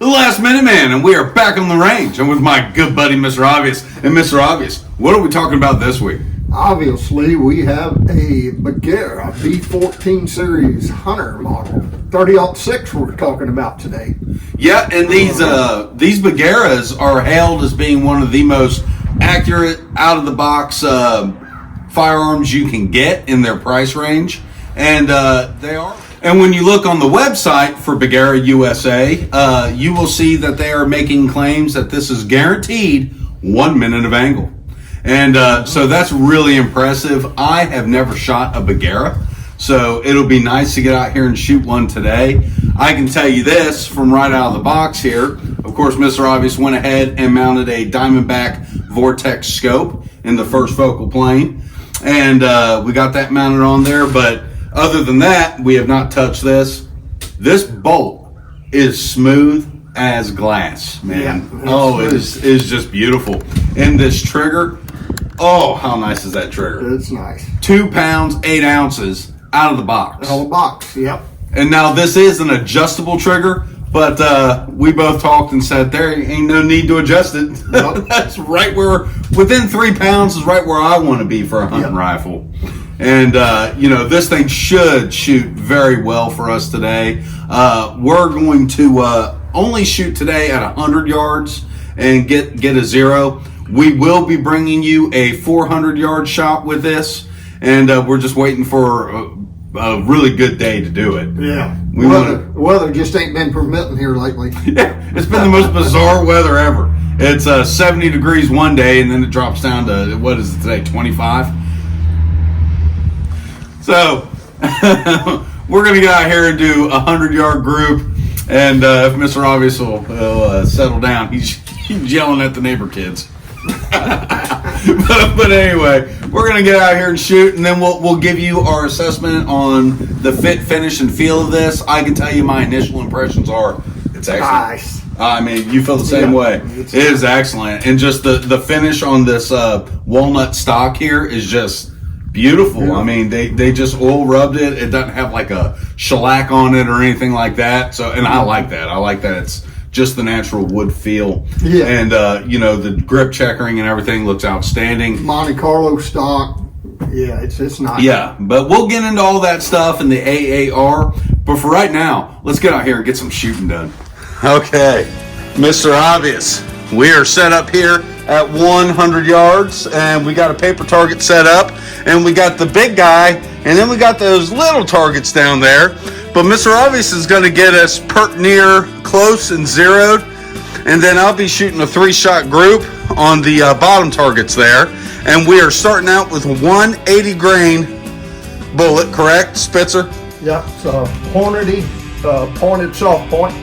the Last Minute Man, and we are back on the range. I'm with my good buddy, Mr. Obvious. And Mr. Obvious, what are we talking about this week? Obviously, we have a Bergara B-14 series hunter model. 30-06 we're talking about today. Yeah, and these Bergaras are hailed as being one of the most accurate, out-of-the-box firearms you can get in their price range. And they are. And when you look on the website for Bergara USA, you will see that they are making claims that this is guaranteed 1 minute of angle. And so that's really impressive. I have never shot a Bergara, so it'll be nice to get out here and shoot one today. I can tell you this from right out of the box here. Of course, Mr. Obvious went ahead and mounted a Diamondback Vortex scope in the first focal plane. And we got that mounted on there, but other than that, we have not touched this. This bolt is smooth as glass, man. Yeah, it is just beautiful. And this trigger, oh, how nice is that trigger? It's nice. 2 pounds, 8 ounces out of the box. Out of the box, yep. And now this is an adjustable trigger, but we both talked and said there ain't no need to adjust it. Yep. That's right where, within 3 pounds is right where I want to be for a hunting rifle. And, this thing should shoot very well for us today. We're going to only shoot today at 100 yards and get a 0. We will be bringing you a 400-yard shot with this, and we're just waiting for a really good day to do it. Yeah. Weather just ain't been permitting here lately. Yeah, it's been the most bizarre weather ever. It's 70 degrees one day, and then it drops down to, what is it today, 25? So, we're going to get out here and do a 100-yard group, and if Mr. Obvious will settle down, he's yelling at the neighbor kids. but anyway, we're going to get out here and shoot, and then we'll give you our assessment on the fit, finish, and feel of this. I can tell you my initial impressions are it's excellent. Nice. I mean, you feel the same way. It is excellent. And just the finish on this walnut stock here is just beautiful. Yeah. I mean, they just oil rubbed it. It doesn't have like a shellac on it or anything like that. So, and I like that. I like that it's just the natural wood feel. Yeah. And, the grip checkering and everything looks outstanding. Monte Carlo stock. Yeah, it's nice. Yeah, but we'll get into all that stuff in the AAR. But for right now, let's get out here and get some shooting done. Okay, Mr. Obvious, we are set up here at 100 yards, and we got a paper target set up, and we got the big guy, and then we got those little targets down there. But Mr. Obvious is going to get us pert near close and zeroed, and then I'll be shooting a 3-shot group on the bottom targets there. And we are starting out with a 180 grain bullet, correct, Spitzer? Yep, it's a pointed soft point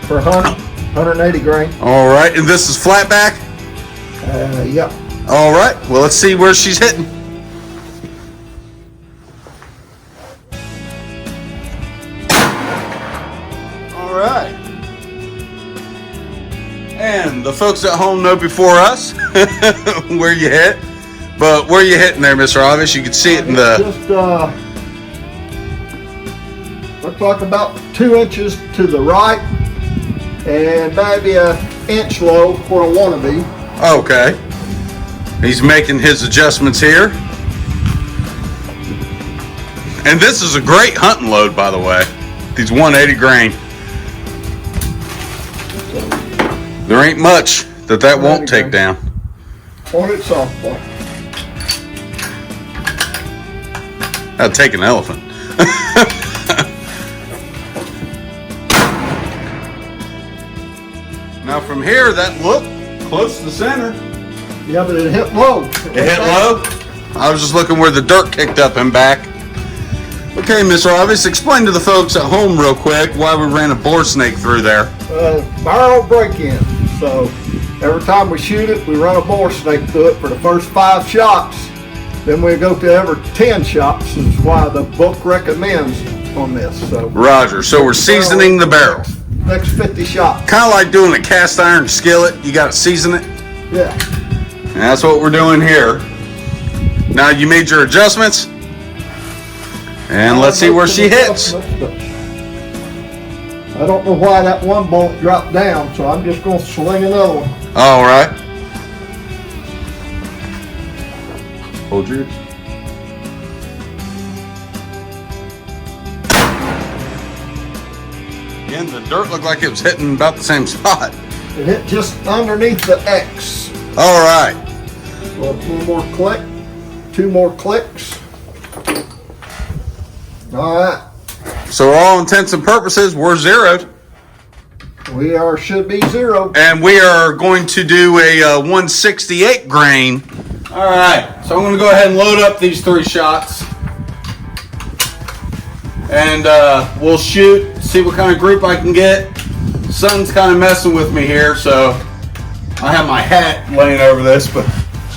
for 180 grain. All right, and this is flat back? Yep. All right, well, let's see where she's hitting. All right. And the folks at home know before us where you hit. But where you hitting there, Mr. Obvious? You can see it in the... Just, looks like about 2 inches to the right and maybe an inch low where I want to be. Okay. He's making his adjustments here. And this is a great hunting load, by the way. These 180 grain. There ain't much that won't take down. Pointed soft point. That'd take an elephant. Now from here, that looked close to the center. Yeah, but it hit low. It hit low? I was just looking where the dirt kicked up and back. Okay, Mr. Obvious, explain to the folks at home real quick why we ran a boar snake through there. Barrel break-in. So every time we shoot it, we run a boar snake through it for the first 5 shots. Then we go to every 10 shots. Is why the book recommends on this. So Roger. So we're seasoning the barrel. Next 50 shots. Kind of like doing a cast iron skillet. You got to season it. Yeah. And that's what we're doing here. Now you made your adjustments. And let's see where she hits. I don't know why that one bolt dropped down, so I'm just gonna sling another one. All right. Hold yours. Again, the dirt looked like it was hitting about the same spot. It hit just underneath the X. All right. So one more click, 2 more clicks. All right. So, all intents and purposes, we're zeroed. We should be 0. And we are going to do a 168 grain. All right. So, I'm going to go ahead and load up these 3 shots. And we'll shoot, see what kind of group I can get. Sun's kind of messing with me here, so I have my hat laying over this. But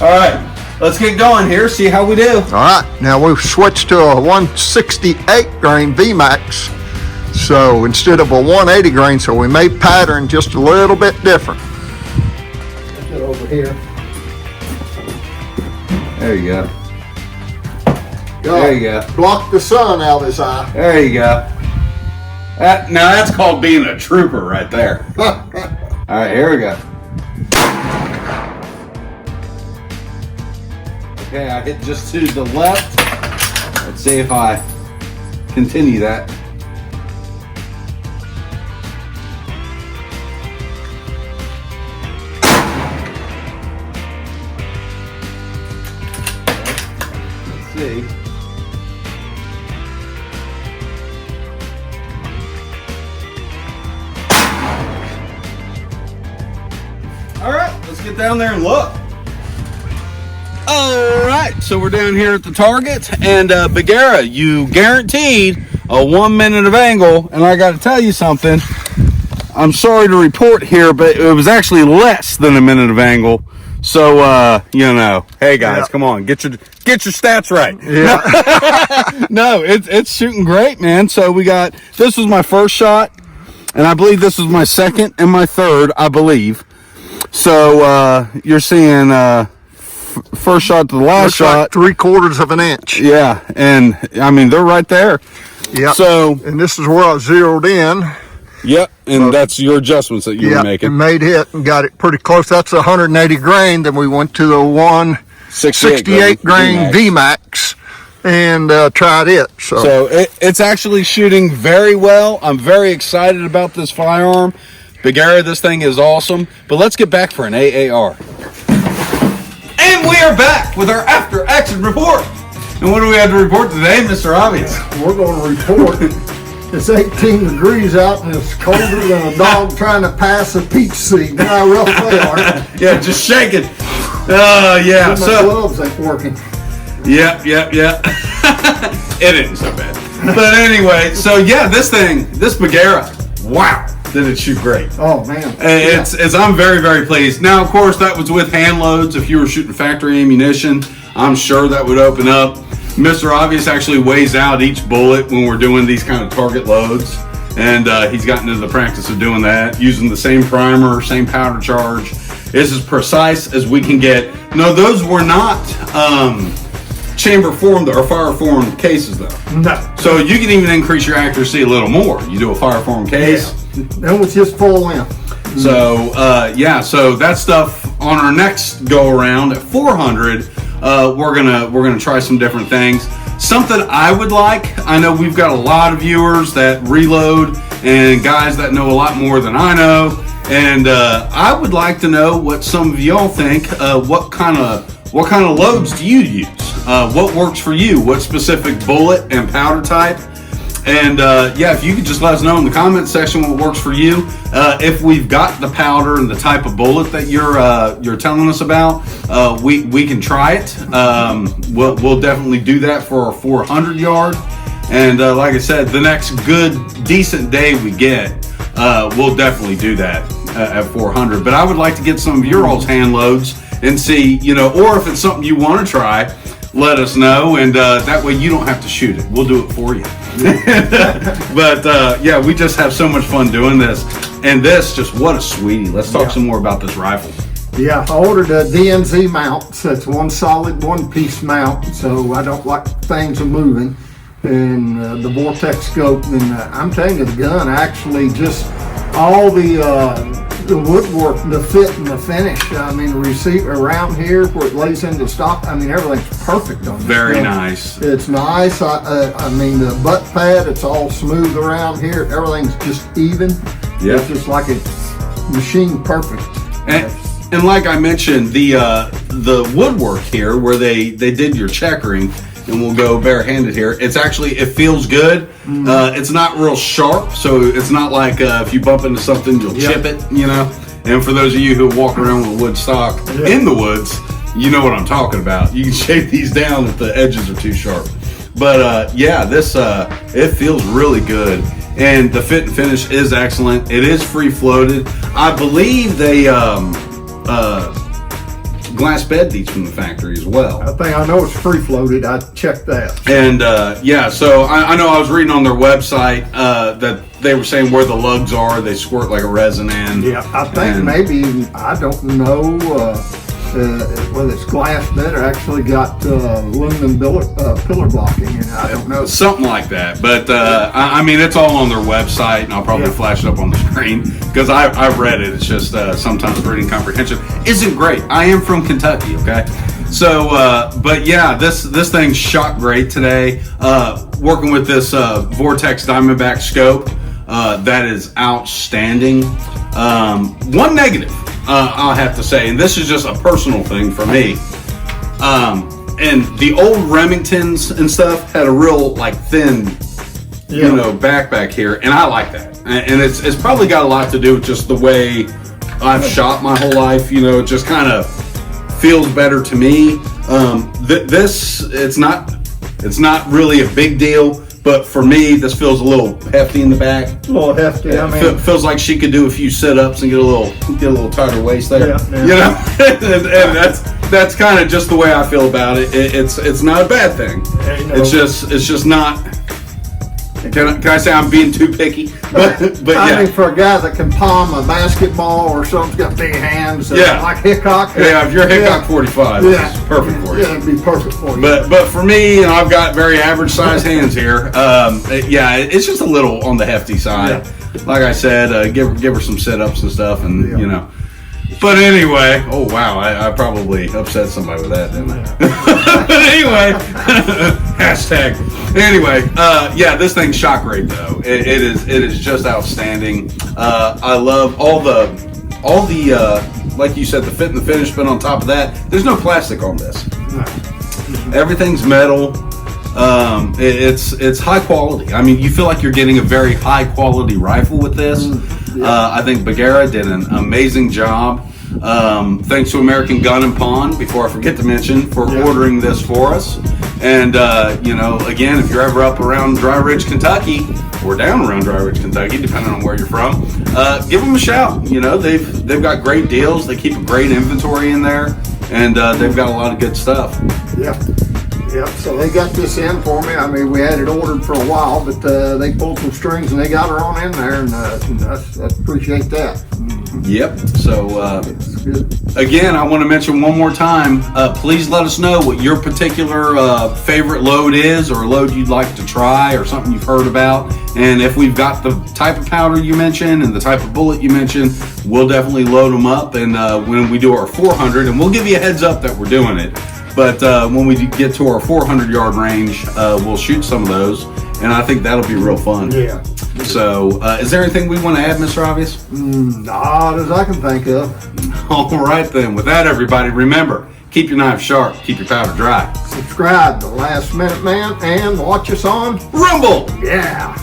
all right, let's get going here, see how we do. All right, now we've switched to a 168 grain VMAX. So instead of a 180 grain, so we made pattern just a little bit different. Get over here. There you go. There you go. Block the sun out of his eye. There you go. Now that's called being a trooper right there. All right, here we go. Okay, I hit just to the left. Let's see if I continue that. Let's see. All right, let's get down there and look. All right, so we're down here at the target, and Bergara, you guaranteed a 1 minute of angle, and I got to tell you something. I'm sorry to report here, but it was actually less than a minute of angle. So you know, hey guys, come on, get your stats right. Yeah. No, it's shooting great, man. So this was my first shot, and I believe this was my second and my third, I believe. So you're seeing first shot to the last shot, like 3/4 of an inch. Yeah, and I mean they're right there. Yeah. So and this is where I zeroed in. Yep, and that's your adjustments that you were making. And made it and got it pretty close. That's 180 grain. Then we went to the 168 grain VMAX and tried it. So it's actually shooting very well. I'm very excited about this firearm. Bergara, this thing is awesome. But let's get back for an AAR. And we are back with our after action report. And what do we have to report today, Mr. Obvious? We're going to report it's 18 degrees out and it's colder than a dog trying to pass a peach seed. You know how rough they are. Yeah, just shaking. Yeah. My gloves ain't working. Yep. It isn't so bad. But anyway, so yeah, this Bergara, wow, did it shoot great. Oh man. I'm very, very pleased. Now, of course, that was with hand loads. If you were shooting factory ammunition, I'm sure that would open up. Mr. Obvious actually weighs out each bullet when we're doing these kind of target loads. And he's gotten into the practice of doing that, using the same primer, same powder charge. It's as precise as we can get. No, those were not chamber formed or fire formed cases though. No. So you can even increase your accuracy a little more. You do a fire formed case. Yeah. That was just full length. So so that stuff on our next go around at 400, we're gonna try some different things. Something I would like. I know we've got a lot of viewers that reload and guys that know a lot more than I know, and I would like to know what some of y'all think. What kind of loads do you use? What works for you? What specific bullet and powder type? And if you could just let us know in the comment section what works for you. If we've got the powder and the type of bullet that you're telling us about, we can try it. We'll definitely do that for our 400 yard. And like I said, the next good, decent day we get, we'll definitely do that at 400. But I would like to get some of your all's hand loads and see, or if it's something you want to try, let us know, and that way you don't have to shoot it. We'll do it for you. But we just have so much fun doing this. And this, just what a sweetie. Let's talk some more about this rifle. Yeah, I ordered a DNZ mount. So it's one solid one-piece mount, so I don't like things moving. and the Vortex scope. And I'm telling you, the gun actually just all the woodwork, the fit and the finish. I mean, the receiver around here where it lays into stock. I mean, everything's perfect on this Very gun. nice. It's nice. I mean, the butt pad, it's all smooth around here. Everything's just even. Yeah. It's just like it's machine perfect. And like I mentioned, the woodwork here, where they did your checkering, and we'll go barehanded here. It's actually, it feels good. It's not real sharp, so it's not like if you bump into something, you'll chip it, you know. And for those of you who walk around with a wood stock in the woods, you know what I'm talking about. You can shave these down if the edges are too sharp. But yeah, this it feels really good. And the fit and finish is excellent. It is free floated. I believe they glass bed these from the factory as well. I know it's free floated. I checked that. And yeah, so I know I was reading on their website that they were saying where the lugs are, they squirt like a resin in. Yeah, I think maybe, I don't know whether it's glass bed or actually got aluminum pillar blocking in it. I don't know. Something like that. But I mean, it's all on their website, and I'll probably flash it up on the screen because I've read it. It's just sometimes reading comprehension isn't great. I am from Kentucky, okay? So, but yeah, this thing shot great today. Working with this Vortex Diamondback scope, that is outstanding. One negative, I'll have to say, and this is just a personal thing for me. And the old Remingtons and stuff had a real like thin, you know, back here, and I like that. And it's probably got a lot to do with just the way I've shot my whole life. You know, it just kind of feels better to me. This it's not really a big deal. But for me, this feels a little hefty in the back. A little hefty. I mean, feels like she could do a few sit-ups and get a little tighter waist there. Yeah. You know, and that's kind of just the way I feel about it. It's not a bad thing. It's just not. Can I say I'm being too picky? But yeah. I mean, for a guy that can palm a basketball or something's got big hands, like Hickok. Yeah, if you're Hickok 45, it's perfect for you. Yeah, it'd be perfect for you. But for me, you know, I've got very average size hands here. It's just a little on the hefty side. Yeah. Like I said, give her some sit-ups and stuff, and you know. But anyway, oh wow, I probably upset somebody with that, didn't I? But anyway, hashtag. Anyway, yeah, this thing's shot great though. It is just outstanding. I love all the like you said, the fit and the finish. But on top of that, there's no plastic on this. Everything's metal. It's high quality. I mean, you feel like you're getting a very high quality rifle with this. I think Bergara did an amazing job. Thanks to American Gun and Pawn, before I forget to mention, for ordering this for us. And you know, again, if you're ever up around Dry Ridge, Kentucky, or down around Dry Ridge, Kentucky, depending on where you're from, give them a shout. You know, they've got great deals. They keep a great inventory in there, and they've got a lot of good stuff. Yep, so they got this in for me. I mean, we had it ordered for a while, but they pulled some strings and they got her on in there, and I appreciate that. Yep, so again, I want to mention one more time, please let us know what your particular favorite load is, or a load you'd like to try, or something you've heard about. And if we've got the type of powder you mentioned and the type of bullet you mentioned, we'll definitely load them up. And when we do our 400, and we'll give you a heads up that we're doing it, but when we get to our 400-yard range, we'll shoot some of those, and I think that'll be real fun. Yeah. So, is there anything we want to add, Mr. Obvious? Not as I can think of. All right, then. With that, everybody, remember, keep your knife sharp, keep your powder dry. Subscribe to Last Minute Man, and watch us on Rumble! Yeah.